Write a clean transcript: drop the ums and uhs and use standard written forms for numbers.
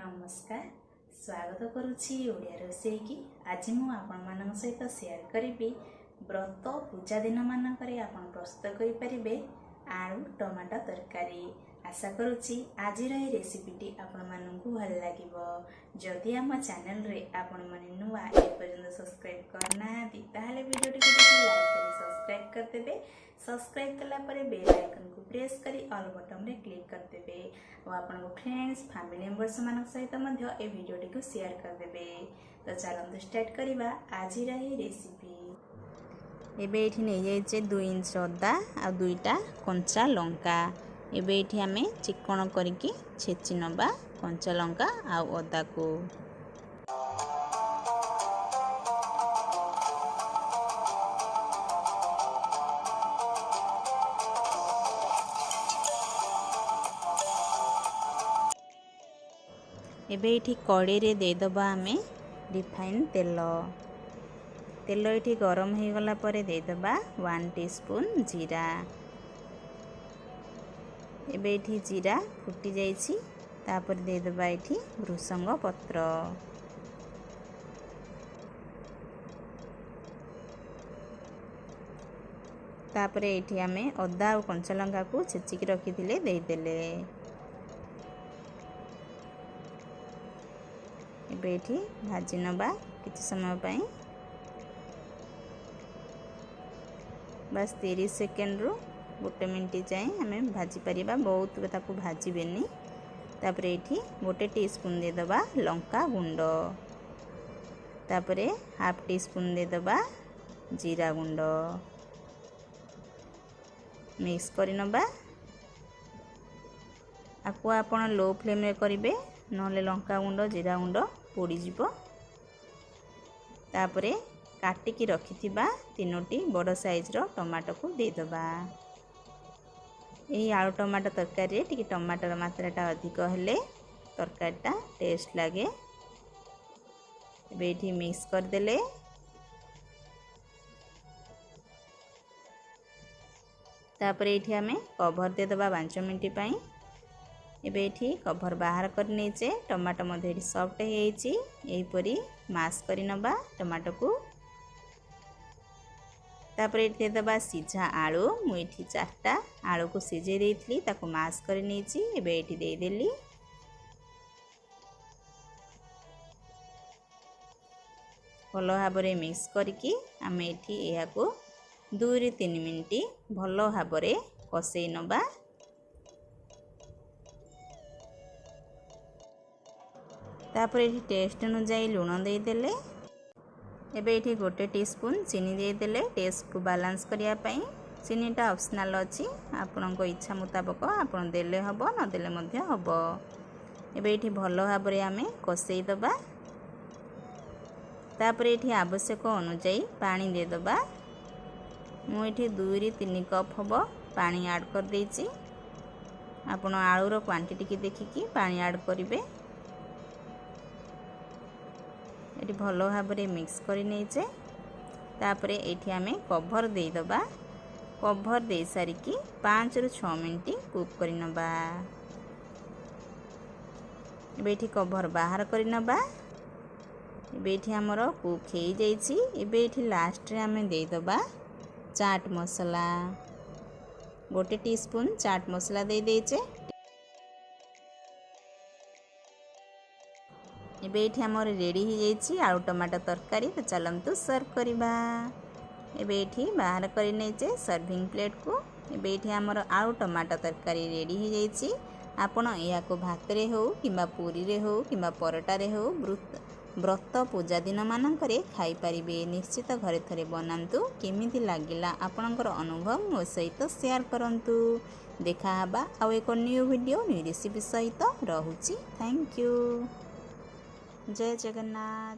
नमस्कार स्वागत करुछि ओडिया रोषेई की आज मु आपण मान सहित शेयर करी व्रत पूजा दिन मानकरे आपण प्रस्तुत करि परिबे आलू टमाटर तरकारी। आशा करुछि आज रे रेसिपीटी आपण माननकु भल लागिबो। जदि हम चैनल रे आपण माने नुवा ए पर्यंत सब्सक्राइब करना दी ताहाले वीडियो टी लाइक करी सब्सक्राइब कर देबे। सब्सक्राइब कला परे बेल आइकन को प्रेस करी ऑल बटन रे क्लिक कर देबे और आपन फ्रेंड्स फैमिली मेंबर्स मान सहित मध्य ए वीडियो टी को शेयर कर देबे। तो चलंतु स्टार्ट करिबा आज रे रेसिपी। एबे एठी नै जाइछे 2 इंच अदा आ 2टा कंचा लंका। एबे एठी हमें चिकन करिकी छेची नबा कंचा लंका आ अदा को। एबे एठी कड़े रे दे दबा हमें रिफाइन तेल। तेल ये गरम हो गला परे दे दबा 1 टीस्पून जीरा। एबे एठी जीरा फुटी जाइछि तापर दे दबा एठी भृसंग पत्र। तापर एठी हमें अदा और कंचा लंका को छेचिक रखी थिले दे देले। एबे एठी भाजी नबा किछि समय पई बस 30 सेकेंड रु 1 मिनट जाए हमें भाजी परिबा। बहुत ताको भाजी बेनी। तापर एठी 1 टीस्पून दे दबा लंका गुंड। तापर हाफ टीस्पून दे दबा जीरा गुंड। मिक्स करि नबा। आको आपण लो फ्लेम रे करिवे नले लंका गुंड जीरा गुंड पोड़ी जीवो। तापरे काटिकी रखिथिबा 3टी बड़ साइज रो टमाटो को दे दबा। एही आलू टमाटो तरकारी टिके टमाटर मात्राटा अधिक हेले तरकारीटा टेस्ट लागे। एबे एठी मिक्स कर देले। तापरे एठी हमें कवर दे दबा 5 मिनिट पई। एबे एठी कवर बाहर कर नेचे टमाटो मध्ये एठी सॉफ्ट हेइची। एही परी मास करि नबा टमाटो को। तापर एठी दे दबा सिझा आलू। मु एठी 4टा आलू को सिझे देइथली ताको मास करि नेची। एबे एठी दे देली। भलो भाबरे मिक्स करके आमे एठी एहा को 2 रे 3 मिनिट भलो भाबरे कसेई नबा। तापर एठी टेस्ट अनुसार लुण दे देले। एबे एठी 1 टीस्पून चीनी दे देले टेस्ट को बैलेंस करिया पई। चीनीटा ऑप्शनल अछि आपनको इच्छा मुताबिक आपन देले हबो न देले मध्ये हबो। एबे एठी भलो भाबरे आमे कसेई दबा। तापर एठी आवश्यक अनुसार पानी दे दबा। मु एठी 2 रे 3 कप हबो पानी ऐड कर देछि। आपन आलू रो क्वांटिटी की देखिकी पानी ऐड करिवे। एटी भलो भाबरे मिक्स करि नेचे। तापरे एठी हमें कवर दे दबा। कवर दे सारिकी 5 रु 6 मिनिट कुक करि नबा। एबे एठी कवर बाहर करि नबा। एबे एठी हमरो कुक हेइ जाइछि। एबे एठी लास्ट रे हमें दे दबा चाट मसाला। 1 टीस्पून चाट मसाला दे देचे। एबे एठी हमर रेडी हो जाइछि आलू टमाटर तरकारी। तो चलंतु सर्व करिबा। एबे एठी बाहर करि नेचे सर्विंग प्लेट को। एबे एठी हमर आलू टमाटर तरकारी रेडी हो जाइछि। आपण एहा को भात रे हो किबा पूरी रे हो किबा परोटा रे हो व्रत पूजा दिन मानकरे खाई परिबे। निश्चित घरे थरे बनांतु। केमिति लागिला आपनकर अनुभव मो सहित शेयर करंतु। देखा हबा आ एक न्यू वीडियो न्यू रेसिपी सहित रहुछि। Thank you. जय जगन्नाथ।